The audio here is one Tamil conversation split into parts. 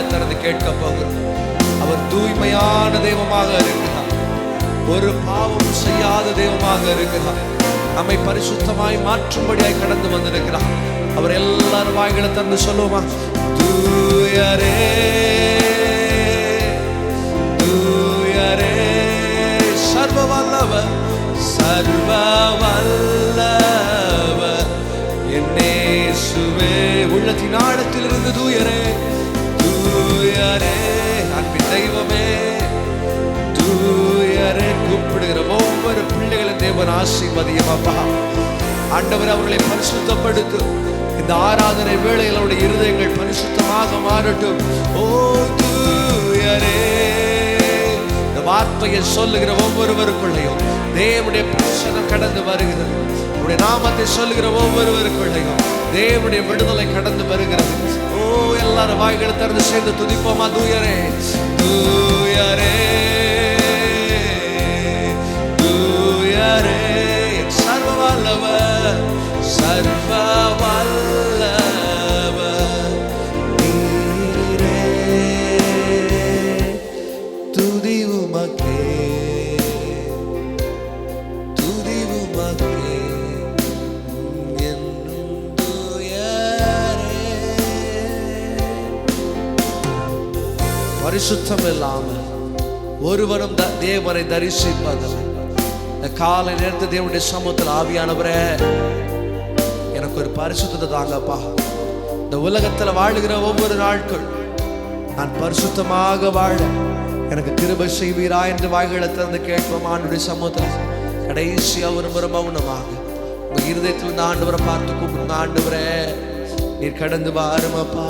வாய்களை திறந்து கேட்க போகிறோம். அவர் தூய்மையான தெய்வமாக இருக்கிறார். ஒரு பாவம் செய்யாத தெய்வமாக இருக்கிறார். நம்மை பரிசுத்தமாய் மாற்றும்படியாய் கடந்து வந்திருக்கிறார். அவர் எல்லாரும் வாய்களை திறந்து சொல்லுவோமா? தூயரே தூயரே சர்வ வல்லவர் சர்வ வல்லவர் என் இயேசுவே. உள்ளத்தின் ஆழத்திலிருந்து தூயரே தூயரே அன்பின் தெய்வமே தூயரே கூப்பிடுகிற ஒவ்வொரு பிள்ளைகளின் தேவன் ஆசீர்வதியும் அப்பா. ஆண்டவர் அவர்களை பரிசுத்தப்படுத்தும். இந்த ஆராதனை வேளையில் அவருடைய இருதயங்கள் பரிசுத்தமாக மாறட்டும். ஓ தூயரே, இந்த வார்த்தையை சொல்லுகிற ஒவ்வொருவருக்குள்ளையும் தேவனுடைய பிரசன்னம் கடந்து வருகிறது. உடைய நாமத்தை சொல்லுகிற ஒவ்வொருவருக்குள்ளையும் தேவனுடைய விடுதலை கடந்து வருகிறது. ஓ எல்லாரும் வாய்களை திறந்து சேர்ந்து துதிப்போமா? தூயரே தூயரே தூயரே சர்வ வல்லவர் சர்வ வல்லவர் நீரே. துதி உமக்கே துதி உமக்கே என்னும் தூயரே. பரிசுத்தம் இல்லாமல் ஒருவரும் தேவனை தரிசிப்பதில்லை. இந்த காலை நேரத்து தேவனுடைய சமூகத்தில் ஆவியானவரே எனக்கு ஒரு பரிசுத்தத்தை தாங்கப்பா. இந்த உலகத்தில் வாழுகிற ஒவ்வொரு நாட்கள் நான் பரிசுத்தமாக வாழ எனக்கு கிருபை செய்வீரா என்று வாய்களை திறந்து கேட்போம். ஆண்டுடைய சமூகத்தில் கடைசியா ஒரு முறை மௌனமாக உங்க இருதயத்தில் இந்த ஆண்டவரை பார்த்து கூப்பிடுங்க. ஆண்டவரே நீர் கடந்து வாருமப்பா.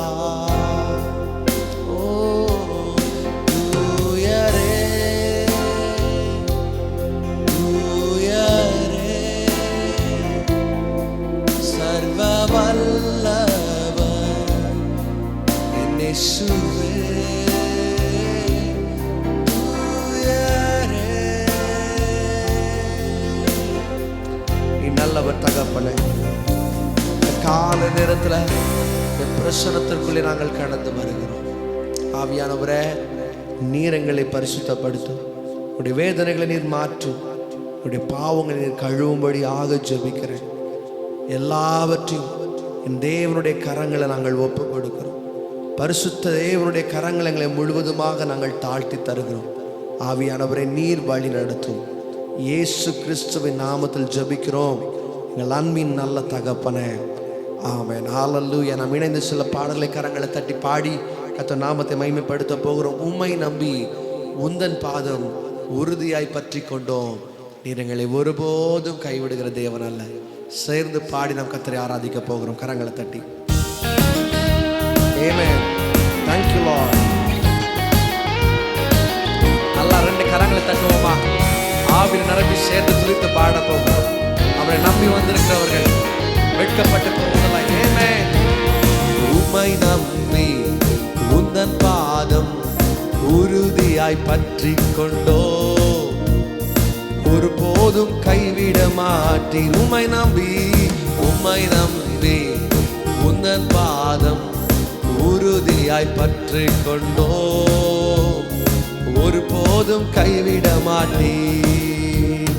நல்லவர் தகப்பனே, கால நேரத்தில் பிரசனத்திற்குள்ளே நாங்கள் கடந்து வருகிறோம். ஆவியானவரே நீர் எங்களை பரிசுத்தப்படுத்தும். உடைய வேதனைகளை நீர் மாற்றும். உடைய பாவங்களை நீர் கழுவும்படி ஆக ஜெபிக்கிறேன். எல்லாவற்றையும் என் தேவனுடைய கரங்களை நாங்கள் ஒப்பு கொடுக்கிறோம். பரிசுத்த தேவனுடைய கரங்களை எங்களை முழுவதுமாக நாங்கள் தாழ்த்தி தருகிறோம். ஆவியானவரை நீர் வழி நடத்தும். இயேசு கிறிஸ்துவின் நாமத்தில் ஜெபிக்கிறோம் எங்கள் அன்பின் நல்ல தகப்பனே, ஆமென். ஹல்லேலூயா. நாம் இணைந்து சில பாடலை கரங்களை தட்டி பாடி கர்த்தர் நாமத்தை மகிமைப்படுத்த போகிறோம். உம்மை நம்பி உந்தன் பாதம் உறுதியாய் பற்றி கொண்டோம். நீர் எங்களை ஒருபோதும் கைவிடுகிற தேவன் அல்ல. சேர்ந்து பாடி நாம் கர்த்தரை ஆராதிக்க போகிறோம். கரங்களை தட்டி ஆமென். Thank you Lord. நல்லா ரெண்டு கரங்களை தட்டுவோமா? ஆவியில் நிரம்பி சேர்ந்து துதித்து பாட போகிறோம். அவரை நம்பி வந்திருக்கிறவர்கள் வெட்கப்பட்டு போவதில்லை. ஆமென். உம்மை நம்பி உந்தன் பாதம் உறுதியாய் பற்றி கொண்டோ ஒருபோதும் கைவிட மாட்டீர். உம்மை நம்பி உந்தன் பாதம் உறுதியாய் பற்றி கொண்டோ ஒருபோதும் கைவிட மாட்டீர்.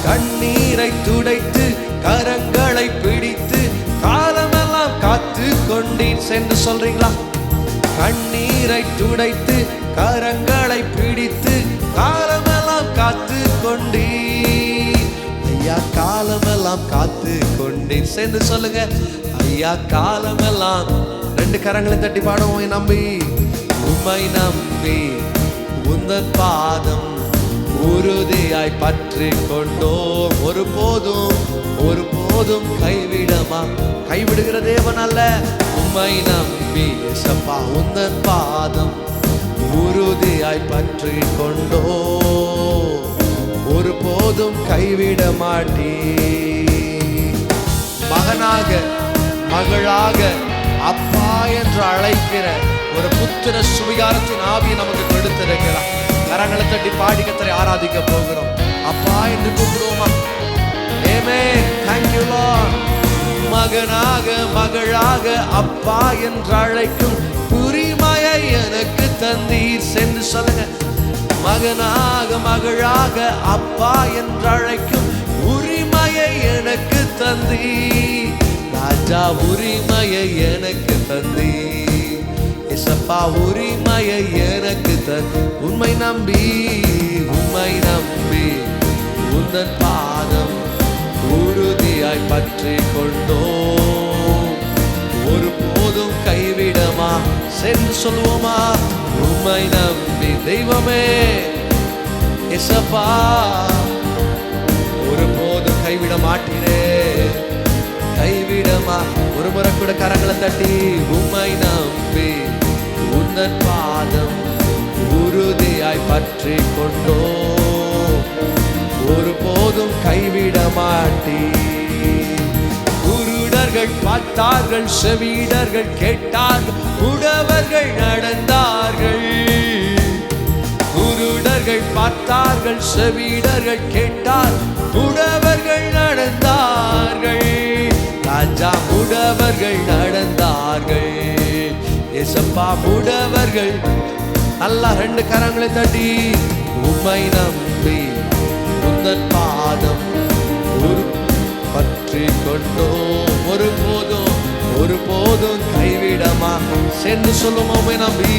கண்ணீரை துடைத்து கரங்களை பிடித்து காலமெல்லாம் காத்து கொண்டீர். சென்று சொல்றீங்களா? கண்ணீரை துடைத்து கரங்களை பிடித்து காலமெல்லாம் காத்து கொண்டீர். ஐயா காலமெல்லாம் காத்து கொண்டீர். சேர்ந்து சொல்லுங்க. ஐயா காலமெல்லாம். ரெண்டு கரங்களை தட்டி பாடுவோம். நம்பி உம்மை நம்பி உந்தன் பாதம் உறுதியாய் பற்றி கொண்டோம் ஒருபோதும் கைவிடுகிற தேவன் அல்ல. உம்மை நம்பி ஏசப்பா உந்தன் பாதம் உறுதியாய் பற்றி கொண்டோ ஒருபோதும் கைவிட மாட்டீ. மகனாக மகளாக அப்பா என்று அழைக்கிற ஒரு புத்திர சுவிகாரத்தின் ஆவியை நமக்கு கொடுத்திருக்கிறார். கரங்களை தட்டி பாடி கர்த்தரை ஆராதிக்க போகிறோம். அப்பா என்று கூப்பிடுவோமா? ஆமென். Thank you Lord. மகனாக மகளாக அப்பா என்று அழைக்கும் உரிமையை எனக்கு தந்தீர். சென்று சொல்லுங்க. மகனாக மகளாக அப்பா என்று அழைக்கும் உரிமையை எனக்கு தந்தீர். ராஜா உரிமையை எனக்கு தந்தீர். இயேசப்பா உரிமையை எனக்கு உம்மை நம்பி உந்தன் பாதம் உறுதியாய் பற்றி கொண்டோ ஒரு போதும் கைவிடமா. சென்று சொல்லுவோமா? உம்மை நம்பி தெய்வமே இயேசப்பா ஒரு போதும் கைவிட மாட்டீரே, கைவிடமா. ஒரு முறை கூட கரங்களை தட்டி உம்மை நம்பி உந்தன் பாதம் உறுதியாய் பற்றி கொண்டோ ஒரு போதும் கைவிட மாட்டீ. குருடர்கள் பார்த்தார்கள், செவிடர்கள் கேட்டார்கள், முடவர்கள் நடந்தார்கள். குருடர்கள் பார்த்தார்கள், செவிடர்கள் கேட்டார், முடவர்கள் நடந்தார்கள். ராஜா முடவர்கள் நடந்தார்கள். இயேசப்பா முடவர்கள். நல்லா ரெண்டு கரங்களை தட்டி உம்மை நம்பி உந்தன் பாதம் பற்றி கொண்டோ ஒரு போதும் கைவிடமா. சென்று சொல்லும் உம்மை நம்பி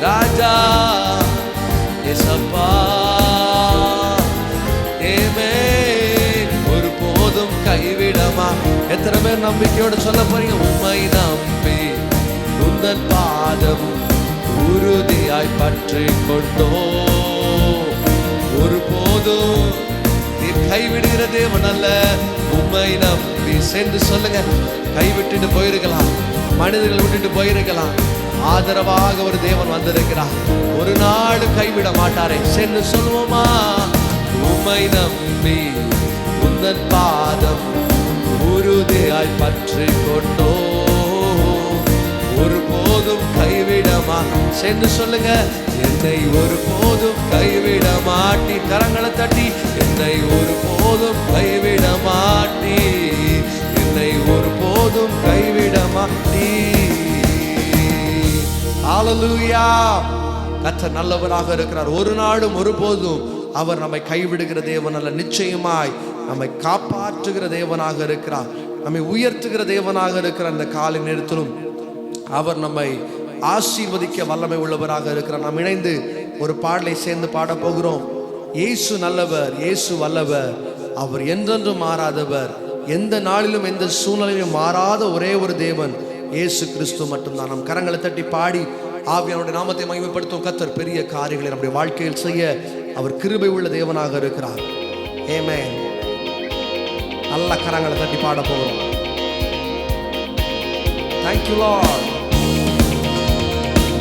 ராஜா இயேசப்பா ஒரு போதும் கைவிடமா. எத்தனை பேர் நம்பிக்கையோடு சொல்ல போறீங்க? உம்மை நம்பி உந்தன் பாதம் உறுதியாய் பற்றி கொண்டோ ஒரு போதும் நீர் கைவிடுகிற தேவன் அல்ல. உம்மை நம்பி சென்று சொல்லுங்க. கைவிட்டுட்டு போயிருக்கலாம், மனிதர்கள் விட்டுட்டு போயிருக்கலாம், ஆதரவாக ஒரு தேவன் வந்திருக்கிறார். ஒரு நாடு கைவிட மாட்டாரே. சென்று சொல்லுவோமா? உம்மை நம்பி உந்தன் பாதம் உறுதியாய் பற்றி கொண்டோ ஒரு போதும் கைவிடமா. சென்று சொல்லுங்க. என்னை ஒரு போதும் கைவிட மாட்டி. கரங்களை தட்டி என்னை ஒரு போதும் கைவிட மாட்டி, என்னை ஒரு போதும் கைவிட மாட்டி. ஹல்லேலூயா. கர்த்தர் நல்லவராக இருக்கிறார். ஒரு நாளும் ஒரு போதும் அவர் நம்மை கைவிடுகிற தேவன் அல்ல. நிச்சயமாய் நம்மை காப்பாற்றுகிற தேவனாக இருக்கிறார், நம்மை உயர்த்துகிற தேவனாக இருக்கிறார். இந்த காலை நேரத்திலும் அவர் நம்மை ஆசீர்வதிக்க வல்லமை உள்ளவராக இருக்கிறார். நாம் இணைந்து ஒரு பாடலை சேர்ந்து பாட போகிறோம். இயேசு நல்லவர், இயேசு வல்லவர், அவர் என்றென்றும் மாறாதவர், எந்த நாளிலும் எந்த சூழ்நிலையிலும் மாறாத ஒரே ஒரு தேவன் இயேசு கிறிஸ்து மட்டும்தான். நம் கரங்களை தட்டி பாடி ஆவியானுடைய நாமத்தை மகிமைப்படுத்தும். கர்த்தர் பெரிய காரியங்களை நம்முடைய வாழ்க்கையில் செய்ய அவர் கிருபை உள்ள தேவனாக இருக்கிறார். ஆமென். நல்ல கரங்களை தட்டி பாட போகிறோம். Thank you Lord.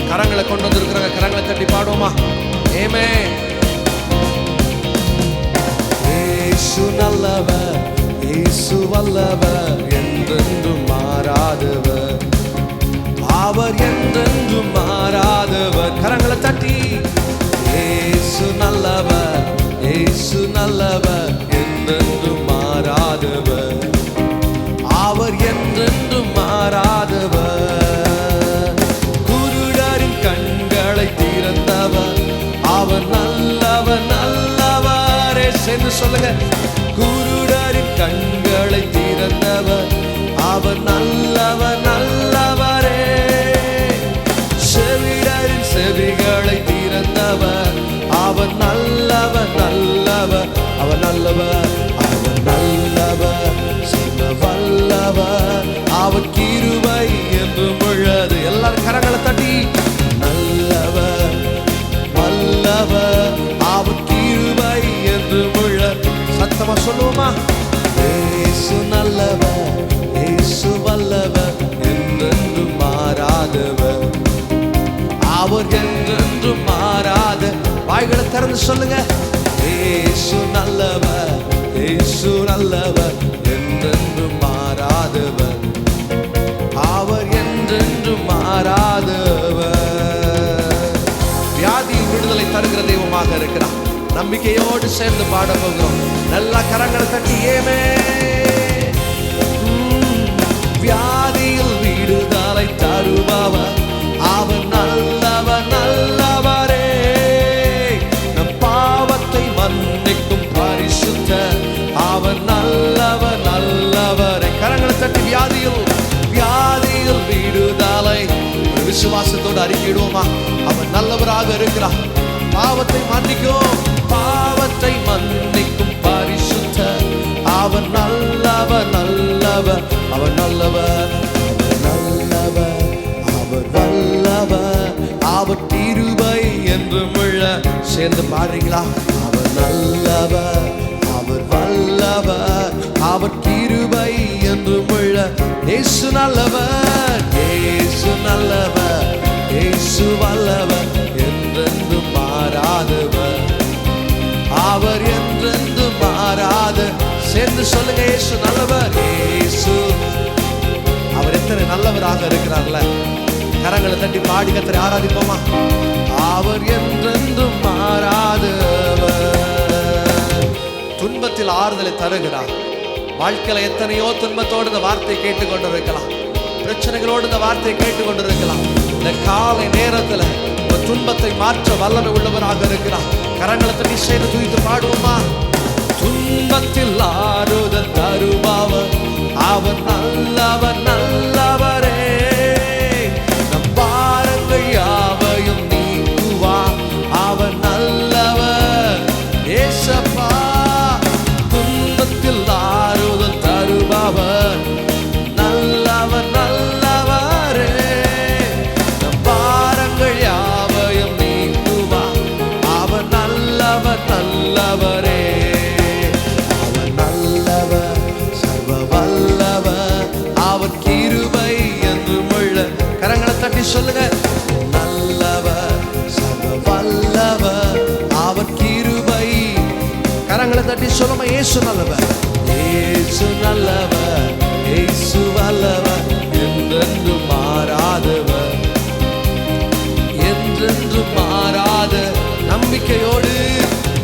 கரங்களை கொண்டு வந்திருக்கிறாங்க. கரங்களை தட்டி பாடுவோமா? ஆமென். இயேசு நல்லவர், இயேசு வல்லவர், என்றென்றும் மாறாதவர், அவர் என்றென்றும் மாறாதவர். கரங்களை தட்டி இயேசு நல்லவர், இயேசு நல்லவர், என்றென்றும் மாறாதவர், அவர் என்றென்றும் மாறாதவர். குருடரின் கண்களை திறந்தவர், அவர் நல்லவர் நல்லவரே. சென்று சொல்லுங்க. குருடரின் கண்களை திறந்தவர், அவர் நல்லவர் நல்லவரே. செவிடரின் செவிகளை திறந்தவர், அவர் நல்லவர் நல்லவர், அவர் நல்லவர், அவர் நல்லவர், வல்லவர், அவர் கிருபை என்றும் உள்ளது. எல்லாரும் கரங்களை தட்டி நல்லவர் வல்லவர், அவர் கிருபை என்றும் உள்ளது. சத்தமா சொல்லுவோமா? இயேசு நல்லவர், இயேசு வல்லவர், என்றென்றும் மாறாதவர், அவர் என்றென்றும் மாறாத. வாய்களை திறந்து சொல்லுங்க. இயேசு நல்லவர், இயேசு நல்லவர், என்றென்றும் மாறாதவர், அவர் என்றென்றும் மாறாதவர். வியாதியின் விடுதலை தருகிற தெய்வமாக இருக்கிறார். நம்பிக்கையோடு சேர்ந்து பாட போகிறோம். நல்ல கரங்களை தட்டி ஏமே. வியாதியில் விடுதலை தருபவர், அவர் விசுவாசத்தோடு அறிக்கையிடுவோமா? அவர் நல்லவராக இருக்கிறார். பாவத்தை மன்னிக்கும், பாவத்தை மன்னிக்கும் பரிசுத்த அவர் நல்லவர், நல்லவர், அவர் நல்லவர், அவர் நல்லவர், அவர் வல்லவர், அவர் கிருபை என்றும் உள்ள. சேர்ந்து பாடுறீங்களா? அவர் நல்லவர், அவர் வல்லவர், அவர் கிருபை என்றும் உள்ள. இயேசு நல்லவர், இயேசு நல்லவர், இயேசு வல்லவர், என்றென்றும் மாறாதவர், அவர் என்றென்றும் மாறாத. சேர்ந்து சொல்லுங்க, இயேசு நல்லவர். இயேசு அவர் எத்தனை நல்லவராக இருக்கிறார்ல. கரங்களை தட்டி பாடி கர்த்தரை ஆராதிப்போமா? அவர் என்றென்றும் மாறாதவர். துன்பத்தில் ஆறுதலை தருகிறார். வாழ்க்கையில எத்தனையோ துன்பத்தோடு இந்த வார்த்தையை கேட்டுக்கொண்டிருக்கலாம், பிரச்சனைகளோடு இந்த வார்த்தையை கேட்டுக்கொண்டிருக்கலாம். இந்த காலை நேரத்துல இந்த துன்பத்தை மாற்ற வல்லமை உள்ளவராக இருக்கிறார். கரங்களை தட்டி சேர்ந்து துதித்து பாடுவோமா? துன்பத்தில் ஆறுதல் தருபவர் அவர் நல்லவர், நல்லவரே. நம் பாரங்கள் யாவையும் நீக்குவார், அவர் நல்லவர். ஏசப்பா, துன்பத்தில் ஆறுதல் தருபவர் நல்லவர், நல்லவரே. நம் பாரங்கள் யாவையும் நீக்குவார், அவர் நல்லவர், நல்லவரே. அவர் நல்லவர், சர்வ வல்லவர், அவர் கிருபை என்றும் உள்ள. கரங்களை தட்டி சொல்லுங்க, நல்லவர், சர்வ வல்லவர், அவர் கிருபை. கரங்களை தட்டி சொல்லுமா? இயேசு நல்லவர், இயேசு நல்லவர், இயேசு வல்லவர், என்றென்றும் மாறாதவர், என்றென்றும் மாறாத நம்பிக்கையோடு.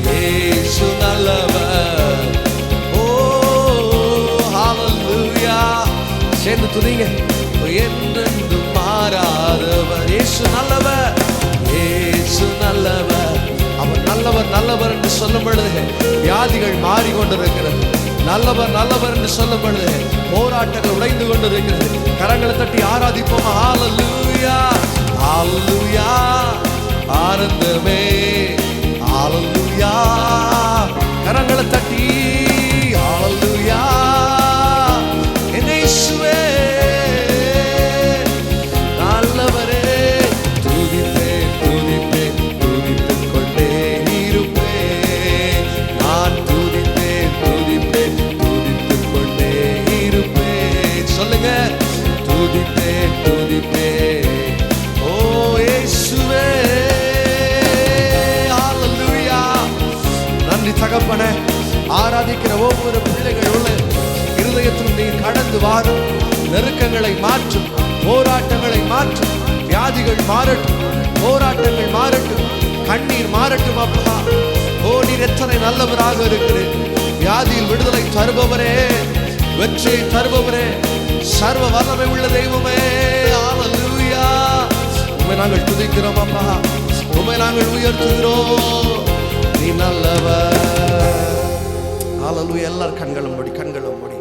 இயேசு நல்லவர். ஓ ஹல்லேலூயா. சேர்ந்து துதிங்க. என்றென்றும் மாறாதவர், இயேசு நல்லவர், இயேசு நல்லவர், அவர் நல்லவர், நல்லவர் என்று சொல்லும் பொழுது வியாதிகள் மாறிக்கொண்டிருக்கிறது. நல்லவர், நல்லவர் என்று சொல்லும் பொழுது போராட்டங்கள் உடைந்து கொண்டிருக்கிறது. கரங்களை தட்டி ஆராதிப்போமா? ஹல்லேலூயா, ஹல்லேலூயா. ஆனந்தமே, ஹல்லேலூயா. கரங்களை தட்டி ஹல்லேலூயா. இயேசுவே நல்லவரே. துதிப்பேன், துதிப்பேன், துதித்துக் கொண்டே இருப்பேன். நான் துதிப்பேன், துதிப்பேன், துதித்துக் கொண்டே இருப்பேன். சொல்லுங்க, துதிப்பேன், துதிப்பேன். ஓ இயேசுவே, ஹல்லேலூயா. நன்றி தகப்பனே. ஆராதிக்கிற ஒவ்வொரு பிள்ளைகள் உள்ள இருதயத்தில் நீ கடந்து வாரும். நெருக்கங்களை மாற்றும், போராட்டங்களை மாற்றும். வியாதிகள் மாறட்டும், போராட்டங்கள் மாறட்டும், கண்ணீர் மாறட்டும். அப்பா, ஓ நீர் எத்தனை நல்லவராக இருக்கிறேன். வியாதியில் விடுதலை தருபவரே, வெற்றியை தருபவரே, சர்வ வல்லமை உள்ள தெய்வமே. ஹல்லேலூயா. உம்மை நாங்கள் துதிக்கிறோம் அப்பா, உம்மை நாங்கள் உயர்த்துகிறோம். நீ நல்லவர். ஹல்லேலூயா. எல்லாரும் கண்களும் மூடி, கண்களும் மூடி.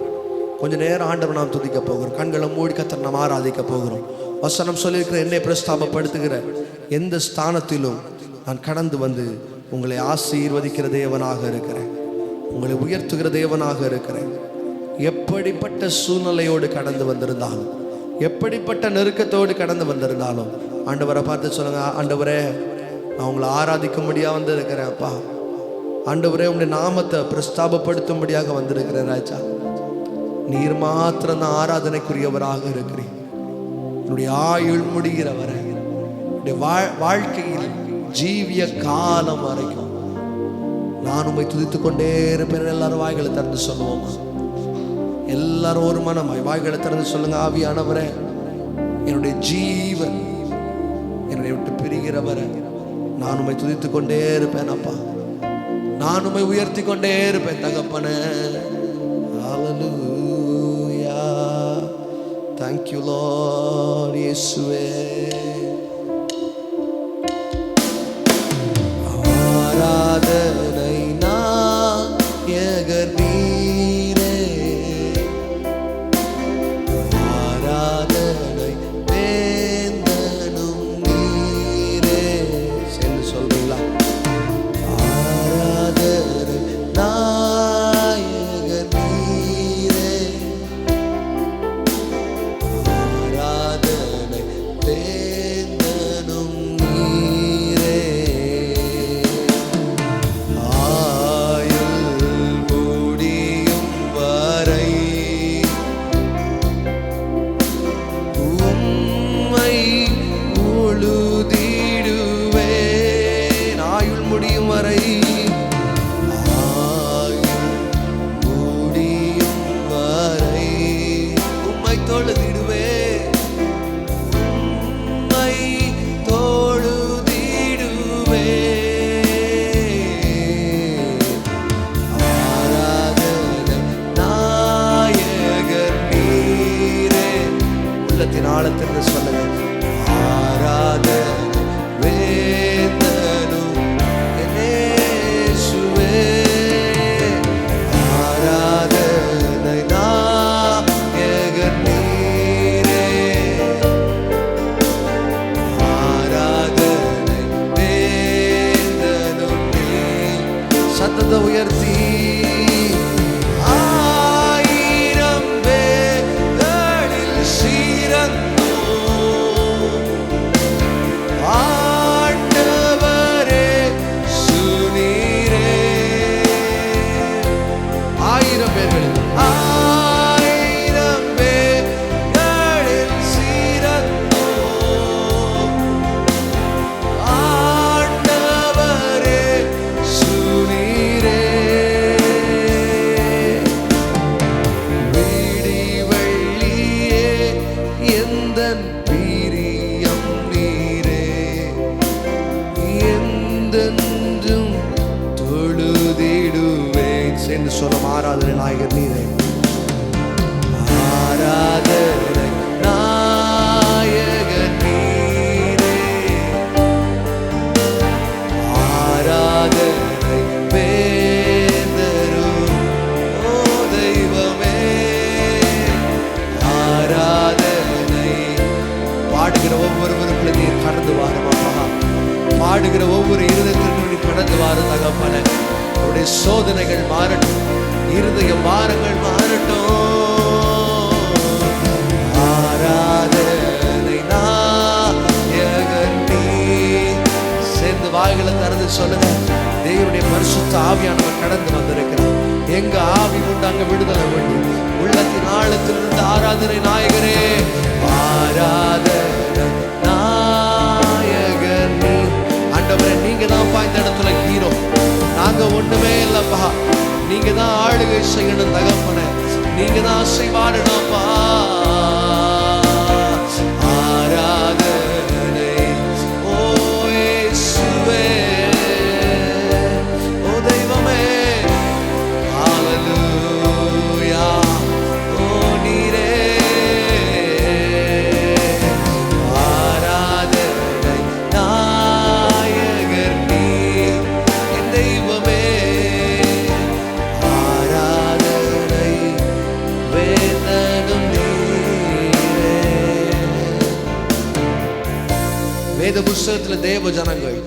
கொஞ்ச நேரம் ஆண்டவர் நாம் துதிக்க போகிறோம். கண்களை மூடி கர்த்தரை நாம் ஆராதிக்க போகிறோம். வசனம் சொல்லியிருக்கிற என்னை பிரஸ்தாபப்படுத்துகிற எந்த ஸ்தானத்திலும் நான் கடந்து வந்து உங்களை ஆசீர்வதிக்கிற தேவனாக இருக்கிறேன், உங்களை உயர்த்துகிற தேவனாக இருக்கிறேன். எப்படிப்பட்ட சூழ்நிலையோடு கடந்து வந்திருந்தாலும், எப்படிப்பட்ட நெருக்கத்தோடு கடந்து வந்திருந்தாலும் ஆண்டவரை பார்த்து சொல்லுங்க, ஆண்டவரே நான் உங்களை ஆராதிக்கும்படியாக வந்திருக்கிறேன் அப்பா. ஆண்டவரே உங்களுடைய நாமத்தை பிரஸ்தாபப்படுத்தும்படியாக வந்திருக்கிறேன் ராஜா. நீர் மாத்திரம் தான் ஆராதனைக்குரியவராக இருக்கிறேன். என்னுடைய ஆயுள் முடிகிற வரை, என்னுடைய வாழ்க்கையில் ஜீவிய காலம் வரைக்கும் நான் உம்மை துதித்துக் கொண்டே இருப்பேன். எல்லாரும் வாய்களை திறந்து சொல்லுவோமா? எல்லாரும் ஒரு மனமாய் வாய்களை திறந்து சொல்லுங்க. ஆவியானவரே, என்னுடைய ஜீவன் என்னை விட்டு பிரிகிற வரை நான் உம்மை துதித்துக் கொண்டே இருப்பேன் அப்பா. நான் உம்மை உயர்த்தி கொண்டே இருப்பேன் தகப்பனே. ஹல்லேலூயா. Thank you Lord. இயேசுவே ஆராதனை நாயகர் நீரே, ஆராதனை வேந்தனும் உள்ளத்தின் ஆழத்திலிருந்து சொல்லுங்க. ஆராதனை வேந்தனும் இயேசுவே, ஆராதனை நாயகன் நீரே, ஆராதனை வேந்தனும் நீர். சத்தத்தை உயர்த்தி என்று சொல்லும். ஆராதனை நாயகர் நீரே, ஆராதனை நாயகர் நீரே, ஆராதனை வேந்தரும் ஓ தெய்வமே, ஆராதனை. பாடுகிற ஒவ்வொருவருக்குள்ள நீர் கடந்து வாருமா, பாடுகிற ஒவ்வொரு இருதயத்திற்கும் நீ கடந்து வாரு தகப்பனே. அவருடைய சோதனைகள் மாறட்டும், இருதய பாரங்கள் மாறட்டும். ஆராதனை நாயகன் நீர். சேர்ந்து வாய்களை திறந்து சொல்லுங்க. தேவனுடைய பரிசுத்த ஆவியானவர் கடந்து வந்திருக்கிறார். எங்க ஆவி உண்டு அங்க விடுதலை உண்டு. உள்ளத்தின் ஆழத்திலிருந்து ஆராதனை நாயகரே, ஆராதனை நாயகன் நீர். ஆண்டவரே, நீங்க தான் இந்த இடத்துல ஹீரோ, நாங்க ஒண்ணுமே இல்லப்பா. நீங்க தான் ஆளுகை செய்யணும் தகப்பனே, நீங்க தான் அசைவாடணும்ப்பா. ஆராதனை ஓ இயேசுவே, ஓ தெய்வமே, ஹல்லேலூயா. ஓ நீரே, ஆராதனை நாயகர் நீர், என் தெய்வமே, ஆராதனை வேந்தனும் நீரே. வேத புஸ்தகத்தில் தேவ ஜனங்கள்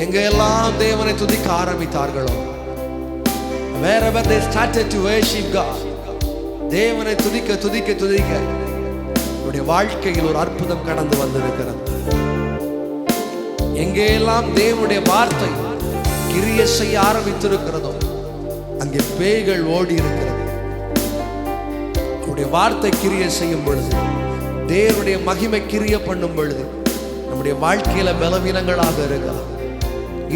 எங்க எல்லாம் தேவனை துதிக்க ஆரம்பித்தார்களோ, wherever they started to worship God, தேவனை துதிக்க துதிக்க துதிக்க அவருடைய வாழ்க்கையில் ஒரு அற்புதம் கடந்து வந்திருக்கிறது. எங்கெல்லாம் தேவனுடைய வார்த்தை கிரியை செய்ய ஆரம்பித்திருக்கிறதோ அங்கே பேய்கள் ஓடி இருக்கிறது. அவருடைய வார்த்தை கிரியை செய்யும் பொழுது, தேவனுடைய மகிமை கிரியை பண்ணும் பொழுது நம்முடைய வாழ்க்கையில பலவீனங்களாக இருக்கலாம்.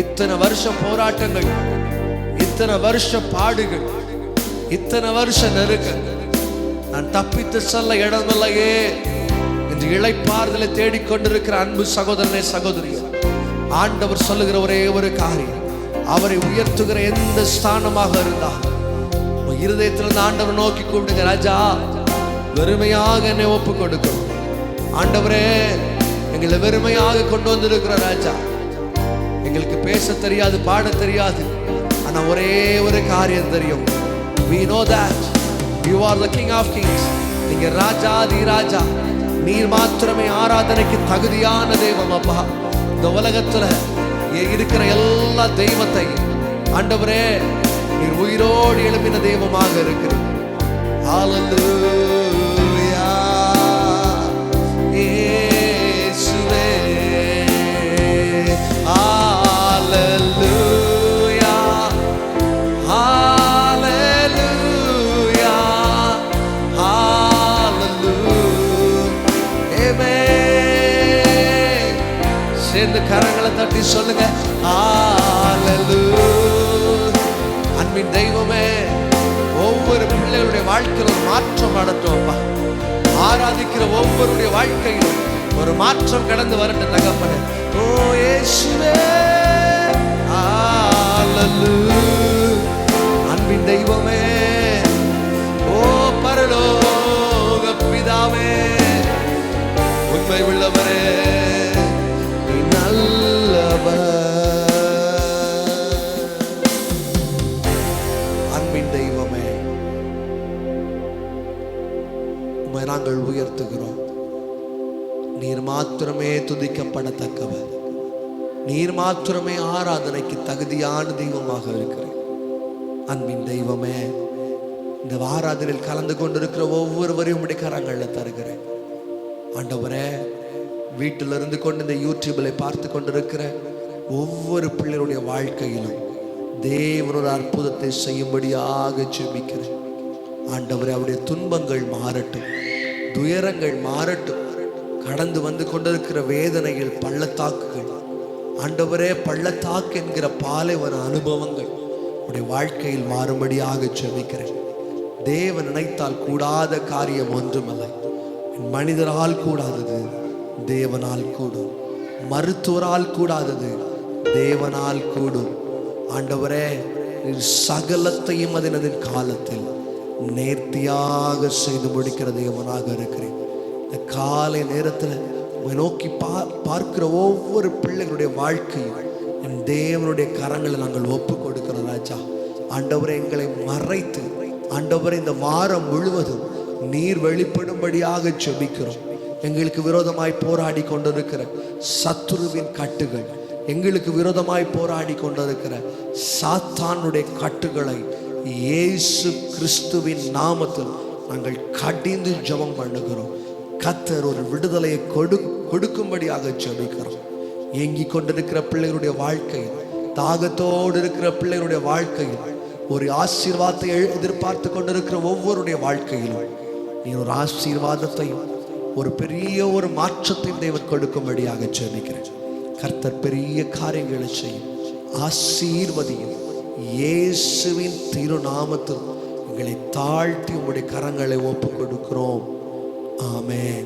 இத்தனை வருஷ போராட்டங்கள், இத்தனை வருஷ பாடுகள், இத்தனை வருஷ நெருக்கங்கள், நான் தப்பித்து செல்ல இடமில்லையே என்று இளைப்பாறுதலை தேடிக்கொண்டிருக்கிற அன்பு சகோதரனே சகோதரியே, ஆண்டவர் சொல்லுகிற ஒரே ஒரு காரியம், அவரை உயர்த்துகிற எந்த ஸ்தானமாக இருந்தால் இருதயத்திலிருந்து ஆண்டவர் நோக்கி கூப்பிடுங்க. ராஜா, வெறுமையாக என்னை ஒப்பு கொடுக்கிறோம். ஆண்டவரே, எங்களை வெறுமையாக கொண்டு வந்திருக்கிற ராஜா, எங்களுக்கு பேச தெரியாது, பாட தெரியாது, ஆனா ஒரே ஒரு காரியம் தெரியும். We know that you are the King of Kings. நீங்க ராஜா தி ராஜா, நீர் மாத்திரமே ஆராதனைக்கு தகுதியான தெய்வம். அப்பா, இந்த உலகத்துல இருக்கிற எல்லா தெய்வத்தை ஆண்டவரே நீர் உயிரோடு எழுப்பின தெய்வமாக இருக்கிறீர். ஹல்லேலூயா இயேசுவே, ஹல்லேலூயா ஹல்லேலூயா ஹல்லேலூயா. ஆமென். சேர்ந்து கரங்களை தட்டி சொல்லுங்க, ஹல்லேலூயா. அன்பின் தெய்வமே, ஒவ்வொரு பிள்ளைகளுடைய வாழ்க்கையில் ஒரு மாற்றம் நடத்தும். ஆராதிக்கிற ஒவ்வொருடைய வாழ்க்கையிலும் ஒரு மாற்றம் கடந்து வரட்டும் தகப்பனே. ஓ இயேசுவே, ஹல்லேலூயா. அன்பின் தெய்வமே, ஓ பரலோக பிதாவே, உண்மை உள்ளவரே, நீ நல்லவர். அன்பின் தெய்வமே, உம்மை நாங்கள் உயர்த்துகிறோம். நீர் மாத்திரமே துதிக்கப்படத்தக்கவர், நீர் மாத்திரமே ஆராதனைக்கு தகுதியான தெய்வமாக இருக்கிறேன். அன்பின் தெய்வமே, இந்த ஆராதனையில் கலந்து கொண்டிருக்கிற ஒவ்வொருவரையும் உம்முடைய கரங்களில் தருகிறேன். ஆண்டவரே, வீட்டில் இருந்து கொண்டு இந்த யூடியூப்ல பார்த்து கொண்டிருக்கிற ஒவ்வொரு பிள்ளைகளுடைய வாழ்க்கையிலும் தேவன் ஒரு அற்புதத்தை செய்யும்படியாக ஜெபிக்கிறேன். ஆண்டவரே, அவருடைய துன்பங்கள் மாறட்டும், துயரங்கள் மாறட்டும், கடந்து வந்து கொண்டிருக்கிற வேதனைகள், பள்ளத்தாக்குகள், ஆண்டவரே பள்ளத்தாக்கு என்கிற பாலைவன அனுபவங்கள் உடைய வாழ்க்கையில் மாறும்படியாக ஜெபிக்கிறேன். தேவன் நினைத்தால் கூடாத காரியம் ஒன்றுமல்ல. மனிதரால் கூடாதது தேவனால் கூடும், மருத்துவரால் கூடாதது தேவனால் கூடும். ஆண்டவரே, சகலத்தையும் அதனதின் காலத்தில் நேர்த்தியாக செய்து முடிக்கிற தேவனாக இருக்கிறேன். இந்த காலை நேரத்தில் நோக்கி பார்க்கிற ஒவ்வொரு பிள்ளைகளுடைய வாழ்க்கையும் என் தேவனுடைய கரங்களை நாங்கள் ஒப்பு கொடுக்கிறோம் ராஜா. ஆண்டவரை எங்களை மறைத்து, ஆண்டவரை இந்த வாரம் முழுவதும் நீர் வெளிப்படும்படியாக ஜெபிக்கிறோம். எங்களுக்கு விரோதமாய் போராடி கொண்டிருக்கிற சத்துருவின் கட்டுகள், எங்களுக்கு விரோதமாய் போராடி கொண்டிருக்கிற சாத்தானுடைய கட்டுகளை இயேசு கிறிஸ்துவின் நாமத்தில் நாங்கள் கடிந்து ஜெபம் பண்ணுகிறோம். கர்த்தர் ஒரு விடுதலையை கொடுக்கும்படியாக ஜெபிக்கிறோம். ஏங்கி கொண்டிருக்கிற பிள்ளைகளுடைய வாழ்க்கையில், தாகத்தோடு இருக்கிற பிள்ளைகளுடைய வாழ்க்கையில், ஒரு ஆசீர்வாதத்தை எதிர்பார்த்து கொண்டிருக்கிற ஒவ்வொருடைய வாழ்க்கையிலும் நீ ஒரு ஆசீர்வாதத்தையும் ஒரு பெரிய ஒரு மாற்றத்தையும் தேவன் கொடுக்கும்படியாக ஜெபிக்கிறேன். கர்த்தர் பெரிய காரியங்களை செய்யும், ஆசீர்வதியும். இயேசுவின் திருநாமத்தில் எங்களை தாழ்த்தி உங்களுடைய கரங்களை ஒப்பு கொடுக்கிறோம். ஆமென்.